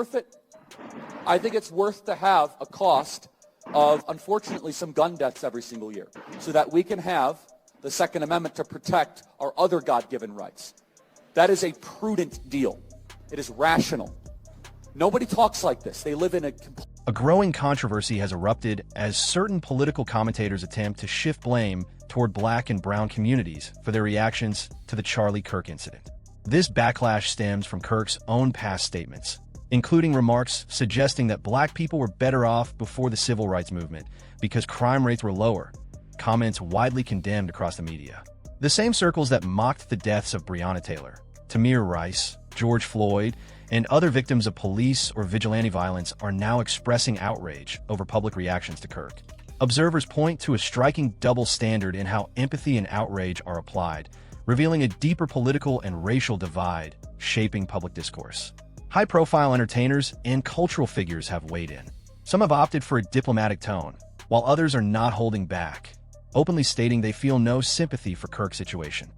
worth it? I think it's worth to have a cost of, unfortunately, some gun deaths every single year so that we can have the Second Amendment to protect our other God-given rights. That is a prudent deal. It is rational. Nobody talks like this. They live in a growing controversy has erupted as certain political commentators attempt to shift blame toward black and brown communities for their reactions to the Charlie Kirk incident. This backlash stems from Kirk's own past statements, including remarks suggesting that black people were better off before the civil rights movement because crime rates were lower, comments widely condemned across the media. The same circles that mocked the deaths of Breonna Taylor, Tamir Rice, George Floyd, and other victims of police or vigilante violence are now expressing outrage over public reactions to Kirk. Observers point to a striking double standard in how empathy and outrage are applied, revealing a deeper political and racial divide shaping public discourse. High-profile entertainers and cultural figures have weighed in. Some have opted for a diplomatic tone, while others are not holding back, openly stating they feel no sympathy for Kirk's situation.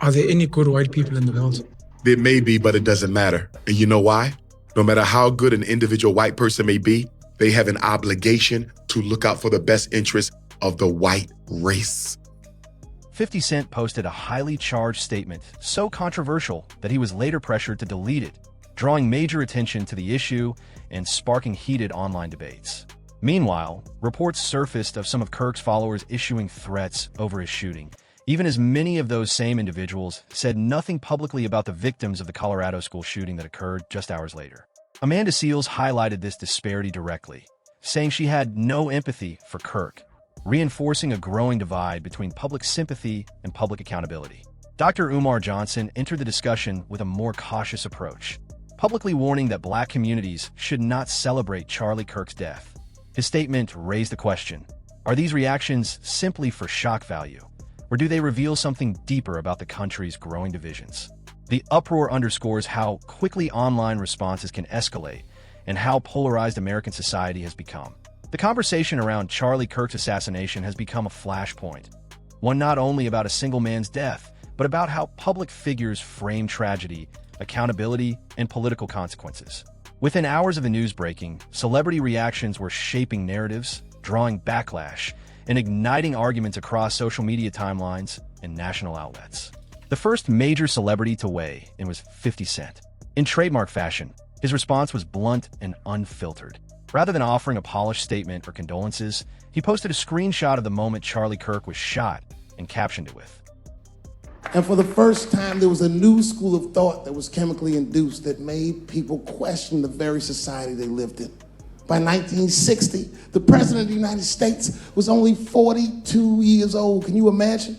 Are there any good white people in the world? There may be, but it doesn't matter. And you know why? No matter how good an individual white person may be, they have an obligation to look out for the best interests of the white race. 50 Cent posted a highly charged statement so controversial that he was later pressured to delete it, drawing major attention to the issue and sparking heated online debates. Meanwhile, reports surfaced of some of Kirk's followers issuing threats over his shooting, even as many of those same individuals said nothing publicly about the victims of the Colorado school shooting that occurred just hours later. Amanda Seales highlighted this disparity directly, saying she had no empathy for Kirk, reinforcing a growing divide between public sympathy and public accountability. Dr. Umar Johnson entered the discussion with a more cautious approach, publicly warning that black communities should not celebrate Charlie Kirk's death. His statement raised the question, are these reactions simply for shock value, or do they reveal something deeper about the country's growing divisions? The uproar underscores how quickly online responses can escalate and how polarized American society has become. The conversation around Charlie Kirk's assassination has become a flashpoint, one not only about a single man's death, but about how public figures frame tragedy, accountability, and political consequences. Within hours of the news breaking, celebrity reactions were shaping narratives, drawing backlash, and igniting arguments across social media timelines and national outlets. The first major celebrity to weigh in was 50 Cent. In trademark fashion, his response was blunt and unfiltered. Rather than offering a polished statement or condolences, he posted a screenshot of the moment Charlie Kirk was shot and captioned it with, "And for the first time, there was a new school of thought that was chemically induced that made people question the very society they lived in. By 1960, the President of the United States was only 42 years old. Can you imagine?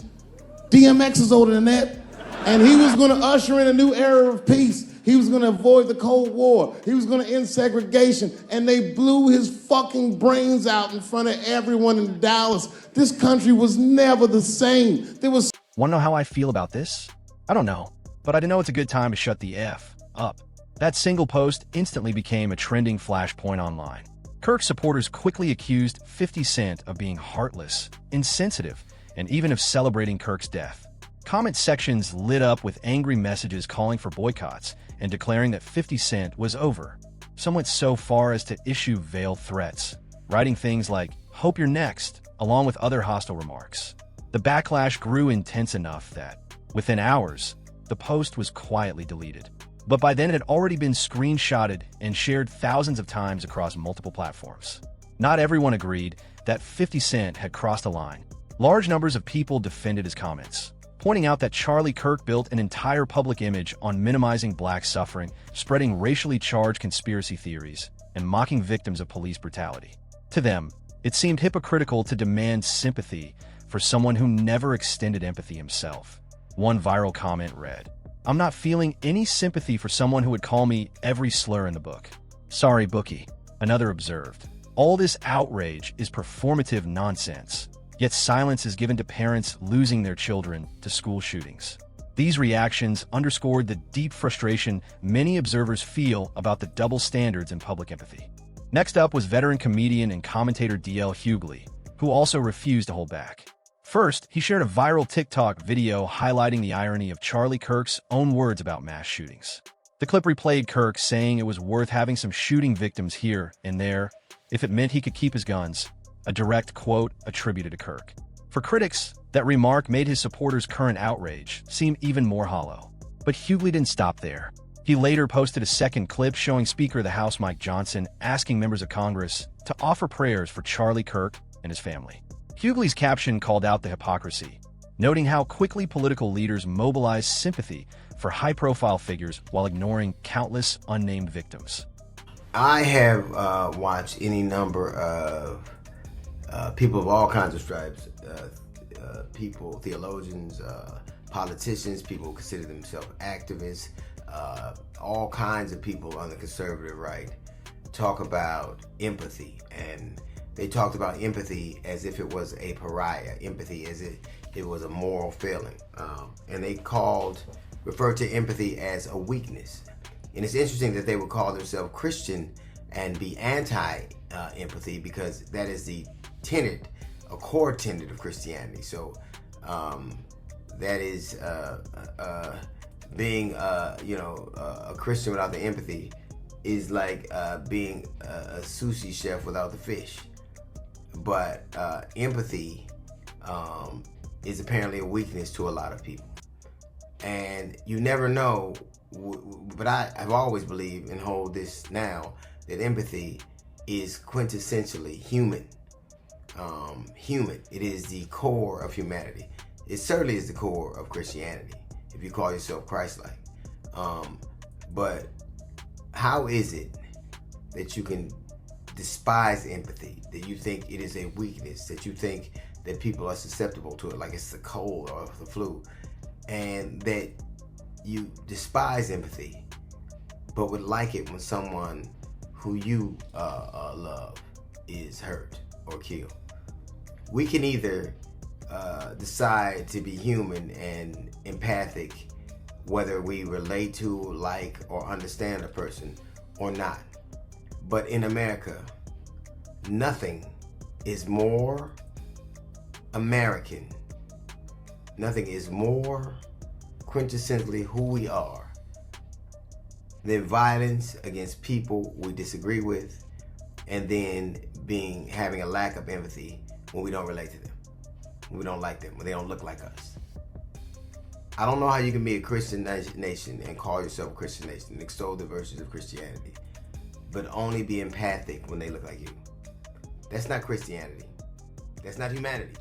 DMX is older than that. And he was going to usher in a new era of peace. He was going to avoid the Cold War. He was going to end segregation. And they blew his fucking brains out in front of everyone in Dallas. This country was never the same. Want to know how I feel about this? I don't know, but I know it's a good time to shut the F up. That single post instantly became a trending flashpoint online. Kirk's supporters quickly accused 50 Cent of being heartless, insensitive, and even of celebrating Kirk's death. Comment sections lit up with angry messages calling for boycotts and declaring that 50 Cent was over. Some went so far as to issue veiled threats, writing things like, "Hope you're next," along with other hostile remarks. The backlash grew intense enough that, within hours, the post was quietly deleted. But by then it had already been screenshotted and shared thousands of times across multiple platforms. Not everyone agreed that 50 Cent had crossed a line. Large numbers of people defended his comments, pointing out that Charlie Kirk built an entire public image on minimizing black suffering, spreading racially charged conspiracy theories, and mocking victims of police brutality. To them, it seemed hypocritical to demand sympathy for someone who never extended empathy himself. One viral comment read, "I'm not feeling any sympathy for someone who would call me every slur in the book. Sorry, bookie." Another observed, "All this outrage is performative nonsense, yet silence is given to parents losing their children to school shootings." These reactions underscored the deep frustration many observers feel about the double standards in public empathy. Next up was veteran comedian and commentator D.L. Hughley, who also refused to hold back. First, he shared a viral TikTok video highlighting the irony of Charlie Kirk's own words about mass shootings. The clip replayed Kirk saying it was worth having some shooting victims here and there if it meant he could keep his guns, a direct quote attributed to Kirk. For critics, that remark made his supporters' current outrage seem even more hollow. But Hughley didn't stop there. He later posted a second clip showing Speaker of the House Mike Johnson asking members of Congress to offer prayers for Charlie Kirk and his family. Hughley's caption called out the hypocrisy, noting how quickly political leaders mobilize sympathy for high-profile figures while ignoring countless unnamed victims. I have watched any number of people of all kinds of stripes, people, theologians, politicians, people who consider themselves activists, all kinds of people on the conservative right talk about empathy, and they talked about empathy as if it was a pariah, empathy as if it was a moral failing, and they referred to empathy as a weakness. And it's interesting that they would call themselves Christian and be anti-empathy, because that is the tenet, a core tenet of Christianity. So that is being a Christian without the empathy is like being a sushi chef without the fish. But empathy is apparently a weakness to a lot of people. And you never know, but I have always believed and hold this now, that empathy is quintessentially human. Human. It is the core of humanity. It certainly is the core of Christianity, if you call yourself Christ-like. But how is it that you can despise empathy, that you think it is a weakness, that you think that people are susceptible to it, like it's the cold or the flu, and that you despise empathy, but would like it when someone who you love is hurt or killed? We can either decide to be human and empathic, whether we relate to, like, or understand a person or not. But in America, nothing is more American. Nothing is more quintessentially who we are than violence against people we disagree with, and then having a lack of empathy when we don't relate to them, when we don't like them, when they don't look like us. I don't know how you can be a Christian nation and call yourself a Christian nation and extol the virtues of Christianity, but only be empathic when they look like you. That's not Christianity. That's not humanity.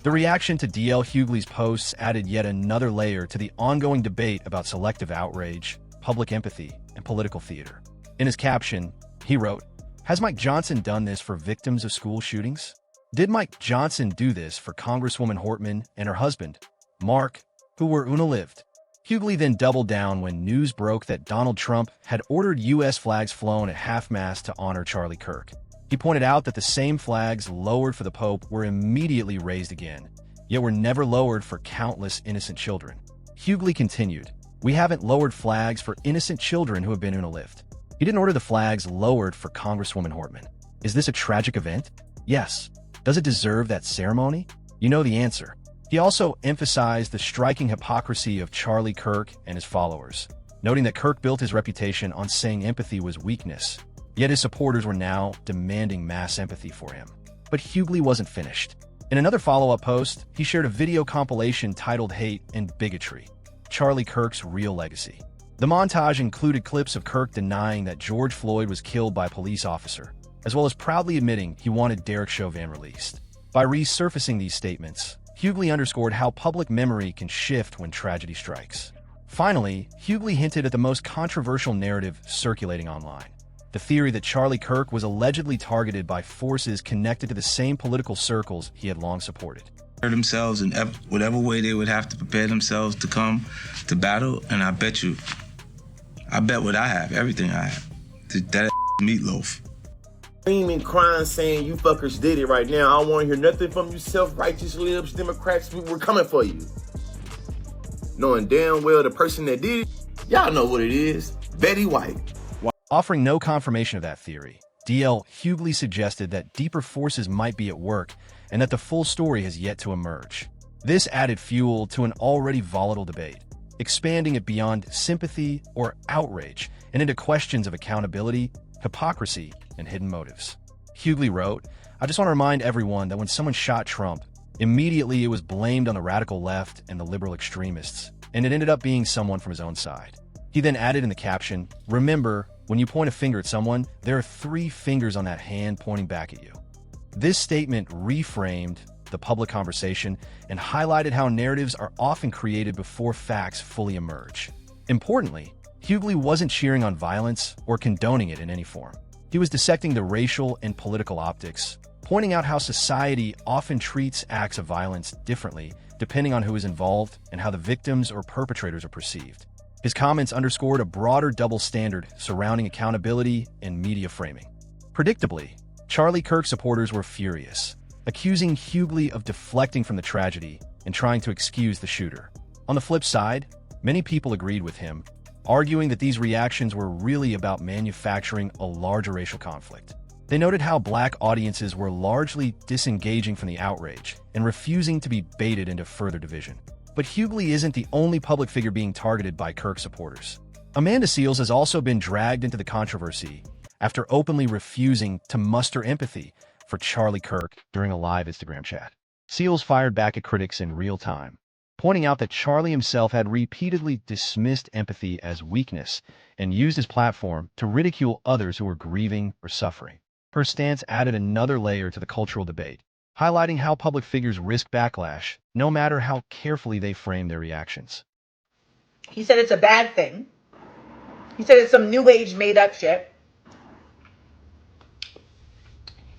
The reaction to D.L. Hughley's posts added yet another layer to the ongoing debate about selective outrage, public empathy, and political theater. In his caption, he wrote, "Has Mike Johnson done this for victims of school shootings? Did Mike Johnson do this for Congresswoman Hortman and her husband, Mark, who were unalived?" Hughley then doubled down when news broke that Donald Trump had ordered U.S. flags flown at half-mast to honor Charlie Kirk. He pointed out that the same flags lowered for the Pope were immediately raised again, yet were never lowered for countless innocent children. Hughley continued, "We haven't lowered flags for innocent children who have been unalived. He didn't order the flags lowered for Congresswoman Hortman. Is this a tragic event? Yes. Does it deserve that ceremony? You know the answer." He also emphasized the striking hypocrisy of Charlie Kirk and his followers, noting that Kirk built his reputation on saying empathy was weakness. Yet his supporters were now demanding mass empathy for him. But Hughley wasn't finished. In another follow-up post, he shared a video compilation titled Hate and Bigotry, Charlie Kirk's Real Legacy. The montage included clips of Kirk denying that George Floyd was killed by a police officer, as well as proudly admitting he wanted Derek Chauvin released. By resurfacing these statements, Hughley underscored how public memory can shift when tragedy strikes. Finally, Hughley hinted at the most controversial narrative circulating online: the theory that Charlie Kirk was allegedly targeted by forces connected to the same political circles he had long supported. Themselves in whatever way they would have to prepare themselves to come to battle, and I bet what I have, everything I have, that meatloaf. Screaming, crying, saying you fuckers did it right now. I don't want to hear nothing from you self-righteous libs, Democrats. We're coming for you. Knowing damn well the person that did it, y'all know what it is. Betty White. Offering no confirmation of that theory, D.L. Hughley suggested that deeper forces might be at work and that the full story has yet to emerge. This added fuel to an already volatile debate. expanding it beyond sympathy or outrage and into questions of accountability, hypocrisy, and hidden motives. Hughley wrote, "I just want to remind everyone that when someone shot Trump, immediately it was blamed on the radical left and the liberal extremists, and it ended up being someone from his own side." He then added in the caption, "Remember, when you point a finger at someone, there are 3 fingers on that hand pointing back at you." This statement reframed the public conversation and highlighted how narratives are often created before facts fully emerge. Importantly, Hughley wasn't cheering on violence or condoning it in any form. He was dissecting the racial and political optics, pointing out how society often treats acts of violence differently depending on who is involved and how the victims or perpetrators are perceived. His comments underscored a broader double standard surrounding accountability and media framing. Predictably, Charlie Kirk supporters were furious, accusing Hughley of deflecting from the tragedy and trying to excuse the shooter. On the flip side, many people agreed with him, arguing that these reactions were really about manufacturing a larger racial conflict. They noted how Black audiences were largely disengaging from the outrage and refusing to be baited into further division. But Hughley isn't the only public figure being targeted by Kirk supporters. Amanda Seales has also been dragged into the controversy after openly refusing to muster empathy for Charlie Kirk during a live Instagram chat. Seales fired back at critics in real time, pointing out that Charlie himself had repeatedly dismissed empathy as weakness and used his platform to ridicule others who were grieving or suffering. Her stance added another layer to the cultural debate, highlighting how public figures risk backlash no matter how carefully they frame their reactions. He said it's a bad thing. He said it's some new age made up shit.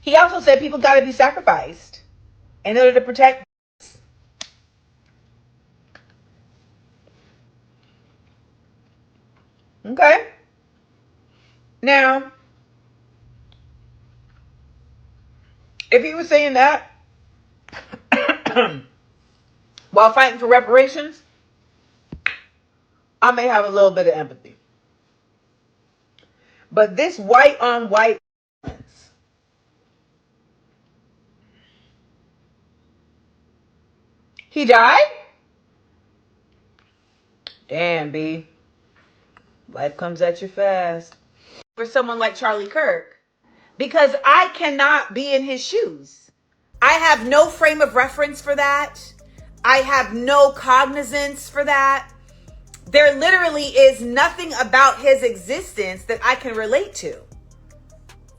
He also said people got to be sacrificed in order to protect. Okay. Now, if he was saying that while fighting for reparations, I may have a little bit of empathy. But this white on white, he died? Damn, B. Life comes at you fast. For someone like Charlie Kirk, because I cannot be in his shoes. I have no frame of reference for that. I have no cognizance for that. There literally is nothing about his existence that I can relate to.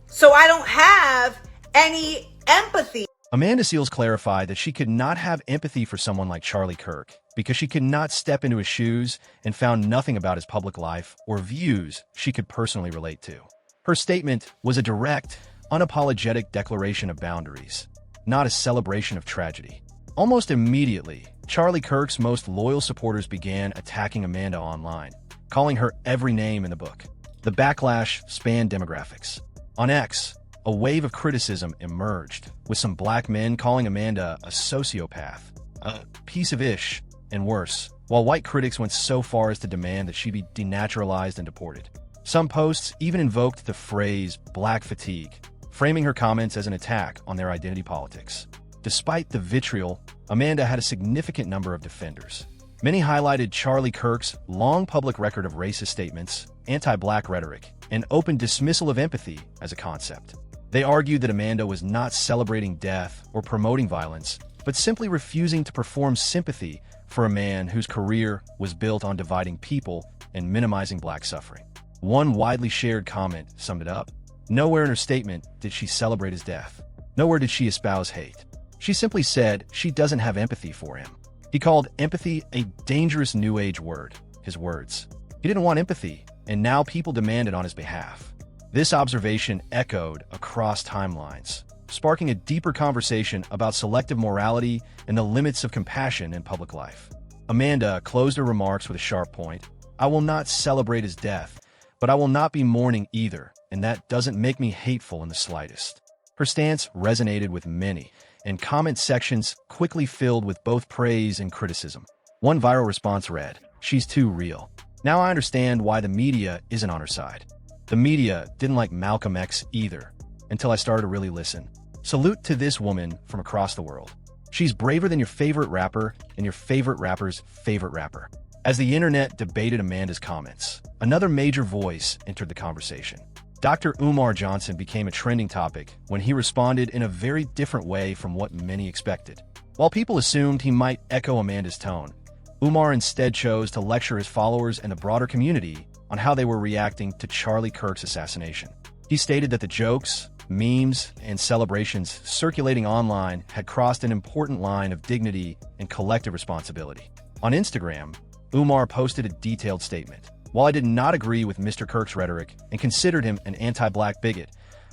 So I don't have any empathy. Amanda Seales clarified that she could not have empathy for someone like Charlie Kirk because she could not step into his shoes and found nothing about his public life or views she could personally relate to. Her statement was a direct, unapologetic declaration of boundaries, not a celebration of tragedy. Almost immediately, Charlie Kirk's most loyal supporters began attacking Amanda online, calling her every name in the book. The backlash spanned demographics. On X, a wave of criticism emerged, with some Black men calling Amanda a sociopath, a piece of ish, and worse, while white critics went so far as to demand that she be denaturalized and deported. Some posts even invoked the phrase Black fatigue, framing her comments as an attack on their identity politics. Despite the vitriol, Amanda had a significant number of defenders. Many highlighted Charlie Kirk's long public record of racist statements, anti-Black rhetoric, and open dismissal of empathy as a concept. They argued that Amanda was not celebrating death or promoting violence, but simply refusing to perform sympathy for a man whose career was built on dividing people and minimizing Black suffering. One widely shared comment summed it up. Nowhere in her statement did she celebrate his death. Nowhere did she espouse hate. She simply said she doesn't have empathy for him. He called empathy a dangerous new age word, his words. He didn't want empathy, and now people demand it on his behalf. This observation echoed across timelines, sparking a deeper conversation about selective morality and the limits of compassion in public life. Amanda closed her remarks with a sharp point. I will not celebrate his death, but I will not be mourning either, and that doesn't make me hateful in the slightest. Her stance resonated with many, and comment sections quickly filled with both praise and criticism. One viral response read, "She's too real. Now I understand why the media isn't on her side. The media didn't like Malcolm X either, until I started to really listen. Salute to this woman from across the world. She's braver than your favorite rapper and your favorite rapper's favorite rapper." As the internet debated Amanda's comments, another major voice entered the conversation. Dr. Umar Johnson became a trending topic when he responded in a very different way from what many expected. While people assumed he might echo Amanda's tone, Umar instead chose to lecture his followers and the broader community on how they were reacting to Charlie Kirk's assassination. He stated that the jokes, memes, and celebrations circulating online had crossed an important line of dignity and collective responsibility. On Instagram, Umar posted a detailed statement. While I did not agree with Mr. Kirk's rhetoric and considered him an anti-black bigot,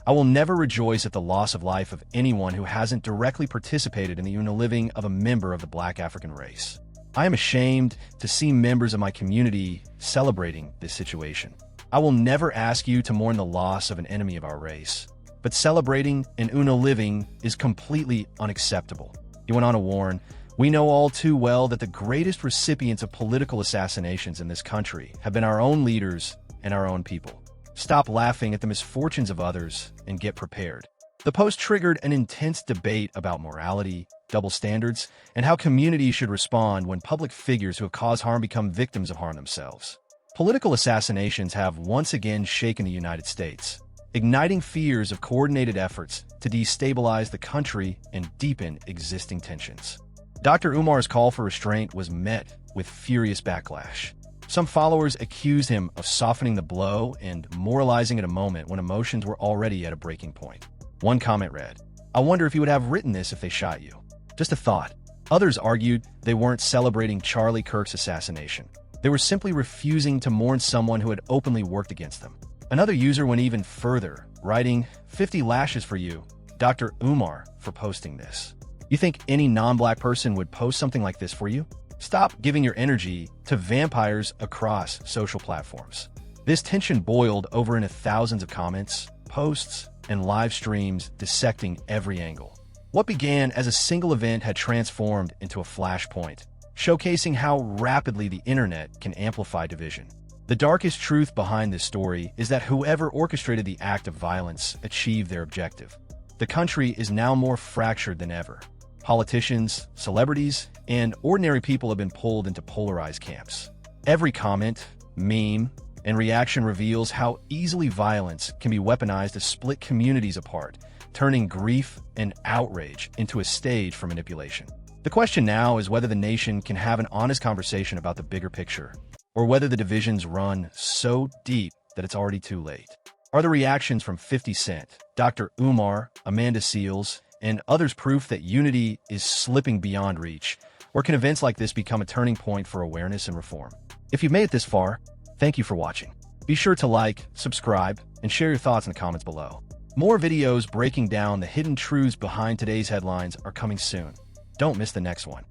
I will never rejoice at the loss of life of anyone who hasn't directly participated in the living of a member of the black African race. I am ashamed to see members of my community celebrating this situation. I will never ask you to mourn the loss of an enemy of our race, but celebrating an living is completely unacceptable. He went on to warn, we know all too well that the greatest recipients of political assassinations in this country have been our own leaders and our own people. Stop laughing at the misfortunes of others and get prepared. The post triggered an intense debate about morality, double standards, and how communities should respond when public figures who have caused harm become victims of harm themselves. Political assassinations have once again shaken the United States, igniting fears of coordinated efforts to destabilize the country and deepen existing tensions. Dr. Umar's call for restraint was met with furious backlash. Some followers accused him of softening the blow and moralizing at a moment when emotions were already at a breaking point. One comment read, I wonder if you would have written this if they shot you. Just a thought. Others argued they weren't celebrating Charlie Kirk's assassination. They were simply refusing to mourn someone who had openly worked against them. Another user went even further, writing, 50 lashes for you, Dr. Umar, for posting this. You think any non-black person would post something like this for you? Stop giving your energy to vampires across social platforms. This tension boiled over into thousands of comments, posts, and live streams dissecting every angle. What began as a single event had transformed into a flashpoint, showcasing how rapidly the internet can amplify division. The darkest truth behind this story is that whoever orchestrated the act of violence achieved their objective. The country is now more fractured than ever. Politicians, celebrities, and ordinary people have been pulled into polarized camps. Every comment, meme, and reaction reveals how easily violence can be weaponized to split communities apart, turning grief and outrage into a stage for manipulation. The question now is whether the nation can have an honest conversation about the bigger picture, or whether the divisions run so deep that it's already too late. Are the reactions from 50 Cent, Dr. Umar, Amanda Seales, and others proof that unity is slipping beyond reach, or can events like this become a turning point for awareness and reform? If you've made it this far, thank you for watching. Be sure to like, subscribe, and share your thoughts in the comments below. More videos breaking down the hidden truths behind today's headlines are coming soon. Don't miss the next one.